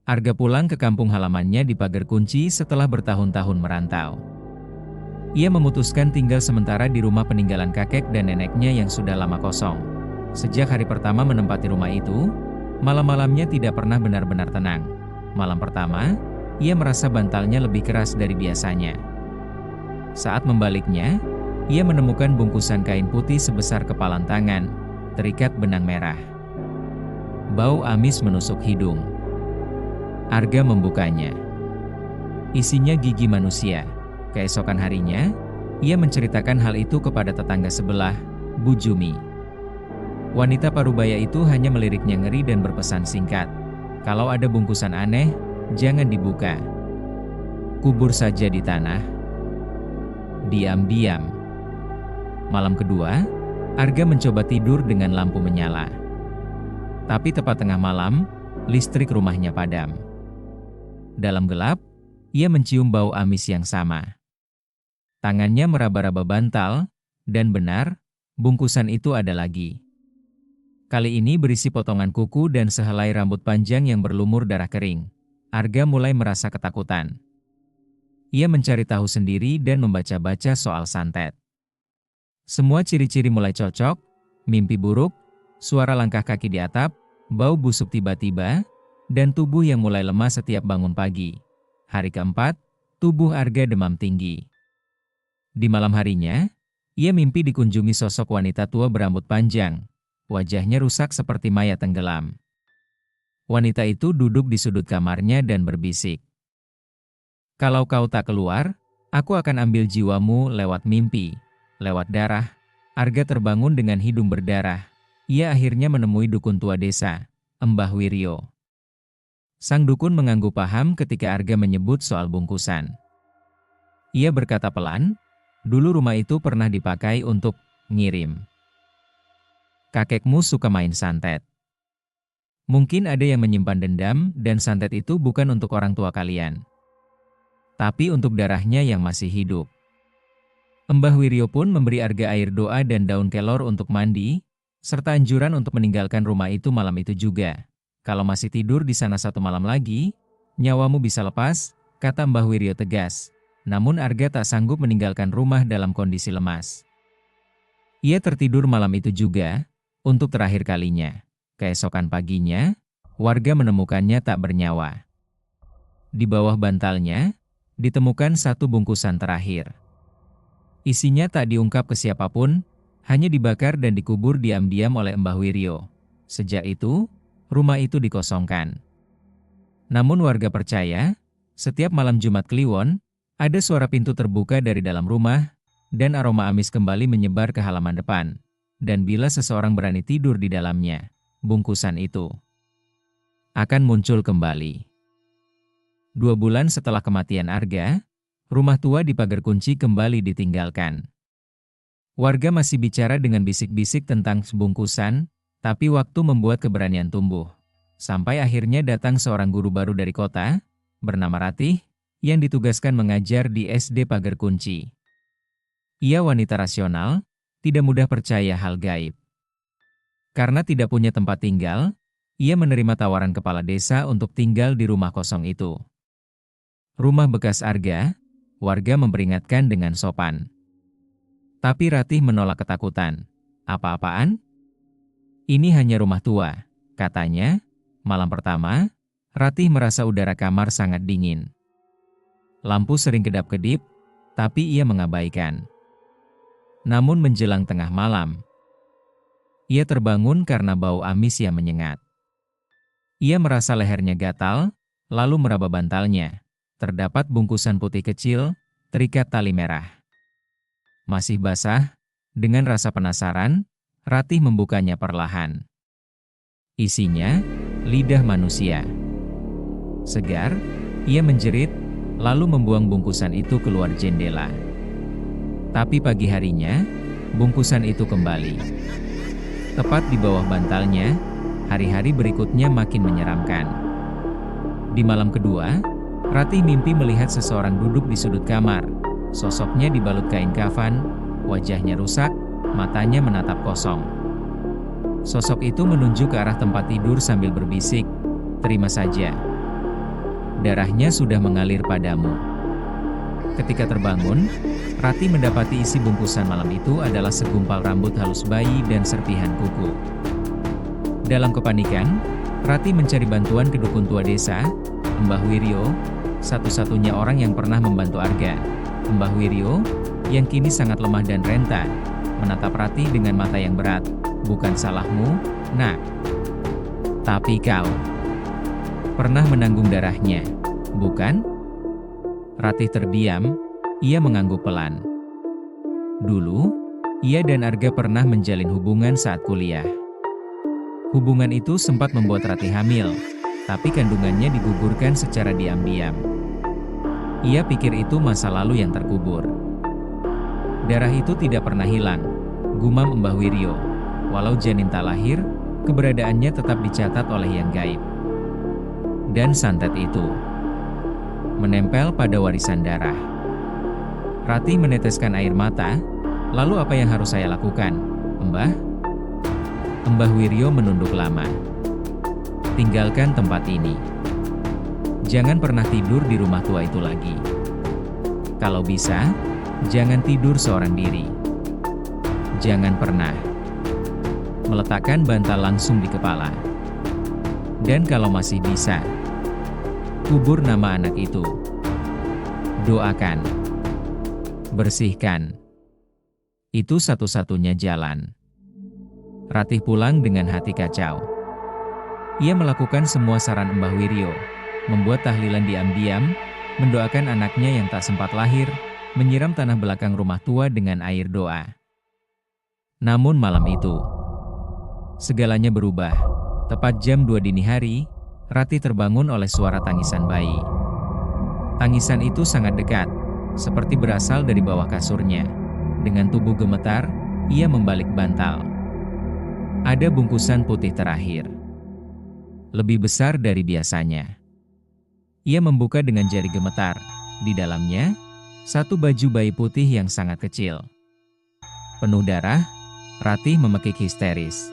Arga pulang ke kampung halamannya di pagar kunci setelah bertahun-tahun merantau. Ia memutuskan tinggal sementara di rumah peninggalan kakek dan neneknya yang sudah lama kosong. Sejak hari pertama menempati rumah itu, malam-malamnya tidak pernah benar-benar tenang. Malam pertama, ia merasa bantalnya lebih keras dari biasanya. Saat membaliknya, ia menemukan bungkusan kain putih sebesar kepalan tangan, terikat benang merah. Bau amis menusuk hidung. Arga membukanya. Isinya gigi manusia. Keesokan harinya, ia menceritakan hal itu kepada tetangga sebelah, Bu Jumi. Wanita parubaya itu hanya meliriknya ngeri dan berpesan singkat. Kalau ada bungkusan aneh, jangan dibuka. Kubur saja di tanah. Diam-diam. Malam kedua, Arga mencoba tidur dengan lampu menyala. Tapi tepat tengah malam, listrik rumahnya padam. Dalam gelap, ia mencium bau amis yang sama. Tangannya meraba-raba bantal, dan benar, bungkusan itu ada lagi. Kali ini berisi potongan kuku dan sehelai rambut panjang yang berlumur darah kering. Arga mulai merasa ketakutan. Ia mencari tahu sendiri dan membaca-baca soal santet. Semua ciri-ciri mulai cocok, mimpi buruk, suara langkah kaki di atap, bau busuk tiba-tiba, dan tubuh yang mulai lemah setiap bangun pagi. Hari keempat, tubuh Arga demam tinggi. Di malam harinya, ia mimpi dikunjungi sosok wanita tua berambut panjang. Wajahnya rusak seperti mayat tenggelam. Wanita itu duduk di sudut kamarnya dan berbisik. Kalau kau tak keluar, aku akan ambil jiwamu lewat mimpi, lewat darah. Arga terbangun dengan hidung berdarah. Ia akhirnya menemui dukun tua desa, Mbah Wiryo. Sang dukun mengangguk paham ketika Arga menyebut soal bungkusan. Ia berkata pelan, dulu rumah itu pernah dipakai untuk ngirim. Kakekmu suka main santet. Mungkin ada yang menyimpan dendam dan santet itu bukan untuk orang tua kalian, tapi untuk darahnya yang masih hidup. Mbah Wiryo pun memberi Arga air doa dan daun kelor untuk mandi, serta anjuran untuk meninggalkan rumah itu malam itu juga. Kalau masih tidur di sana satu malam lagi, nyawamu bisa lepas, kata Mbah Wiryo tegas. Namun Arga tak sanggup meninggalkan rumah dalam kondisi lemas. Ia tertidur malam itu juga, untuk terakhir kalinya. Keesokan paginya, warga menemukannya tak bernyawa. Di bawah bantalnya, ditemukan satu bungkusan terakhir. Isinya tak diungkap ke siapapun, hanya dibakar dan dikubur diam-diam oleh Mbah Wiryo. Sejak itu, rumah itu dikosongkan. Namun warga percaya, setiap malam Jumat Kliwon, ada suara pintu terbuka dari dalam rumah, dan aroma amis kembali menyebar ke halaman depan. Dan bila seseorang berani tidur di dalamnya, bungkusan itu akan muncul kembali. 2 bulan setelah kematian Arga, rumah tua di pagar kunci kembali ditinggalkan. Warga masih bicara dengan bisik-bisik tentang bungkusan, tapi waktu membuat keberanian tumbuh. Sampai akhirnya datang seorang guru baru dari kota, bernama Ratih, yang ditugaskan mengajar di SD Pagar Kunci. Ia wanita rasional, tidak mudah percaya hal gaib. Karena tidak punya tempat tinggal, ia menerima tawaran kepala desa untuk tinggal di rumah kosong itu. Rumah bekas Arga, warga memperingatkan dengan sopan. Tapi Ratih menolak ketakutan. Apa-apaan? Ini hanya rumah tua, katanya. Malam pertama, Ratih merasa udara kamar sangat dingin. Lampu sering kedap-kedip, tapi ia mengabaikan. Namun menjelang tengah malam, ia terbangun karena bau amis yang menyengat. Ia merasa lehernya gatal, lalu meraba bantalnya. Terdapat bungkusan putih kecil, terikat tali merah. Masih basah, dengan rasa penasaran, Ratih membukanya perlahan. Isinya, lidah manusia. Segar, ia menjerit, lalu membuang bungkusan itu keluar jendela. Tapi pagi harinya, bungkusan itu kembali. Tepat di bawah bantalnya, hari-hari berikutnya makin menyeramkan. Di malam kedua, Ratih mimpi melihat seseorang duduk di sudut kamar. Sosoknya dibalut kain kafan, wajahnya rusak, matanya menatap kosong. Sosok itu menunjuk ke arah tempat tidur sambil berbisik, "Terima saja." Darahnya sudah mengalir padamu. Ketika terbangun, Rati mendapati isi bungkusan malam itu adalah segumpal rambut halus bayi dan serpihan kuku. Dalam kepanikan, Rati mencari bantuan ke dukun tua desa, Mbah Wiryo, satu-satunya orang yang pernah membantu Arga. Mbah Wiryo, yang kini sangat lemah dan renta, menatap Rati dengan mata yang berat. "Bukan salahmu, Nak. Tapi kau pernah menanggung darahnya, bukan?" Ratih terdiam, ia mengangguk pelan. Dulu, ia dan Arga pernah menjalin hubungan saat kuliah. Hubungan itu sempat membuat Ratih hamil, tapi kandungannya digugurkan secara diam-diam. Ia pikir itu masa lalu yang terkubur. Darah itu tidak pernah hilang, gumam Mbah Wiryo. Walau janin tak lahir, keberadaannya tetap dicatat oleh yang gaib. Dan santet itu menempel pada warisan darah. Ratih meneteskan air mata. "Lalu apa yang harus saya lakukan, Mbah?" Mbah Wiryo menunduk lama. "Tinggalkan tempat ini. Jangan pernah tidur di rumah tua itu lagi. Kalau bisa, jangan tidur seorang diri. Jangan pernah meletakkan bantal langsung di kepala. Dan kalau masih bisa, kubur nama anak itu. Doakan. Bersihkan. Itu satu-satunya jalan." Ratih pulang dengan hati kacau. Ia melakukan semua saran Mbah Wiryo, membuat tahlilan diam-diam, mendoakan anaknya yang tak sempat lahir, menyiram tanah belakang rumah tua dengan air doa. Namun malam itu, segalanya berubah. Tepat jam 2 dini hari, Ratih terbangun oleh suara tangisan bayi. Tangisan itu sangat dekat, seperti berasal dari bawah kasurnya. Dengan tubuh gemetar, ia membalik bantal. Ada bungkusan putih terakhir, lebih besar dari biasanya. Ia membuka dengan jari gemetar. Di dalamnya, satu baju bayi putih yang sangat kecil. Penuh darah, Ratih memekik histeris.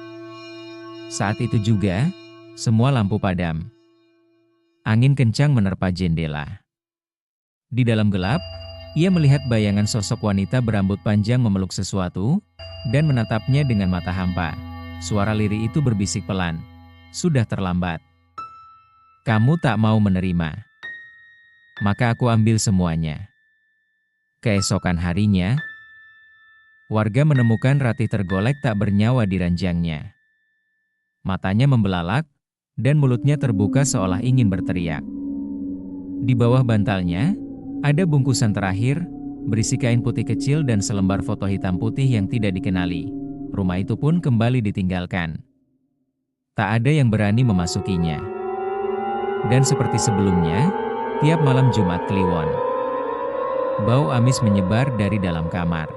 Saat itu juga, semua lampu padam. Angin kencang menerpa jendela. Di dalam gelap, ia melihat bayangan sosok wanita berambut panjang memeluk sesuatu, dan menatapnya dengan mata hampa. Suara lirih itu berbisik pelan. "Sudah terlambat. Kamu tak mau menerima. Maka aku ambil semuanya." Keesokan harinya, warga menemukan Ratih tergolek tak bernyawa di ranjangnya. Matanya membelalak, dan mulutnya terbuka seolah ingin berteriak. Di bawah bantalnya, ada bungkusan terakhir, berisi kain putih kecil dan selembar foto hitam putih yang tidak dikenali. Rumah itu pun kembali ditinggalkan. Tak ada yang berani memasukinya. Dan seperti sebelumnya, tiap malam Jumat Kliwon, bau amis menyebar dari dalam kamar.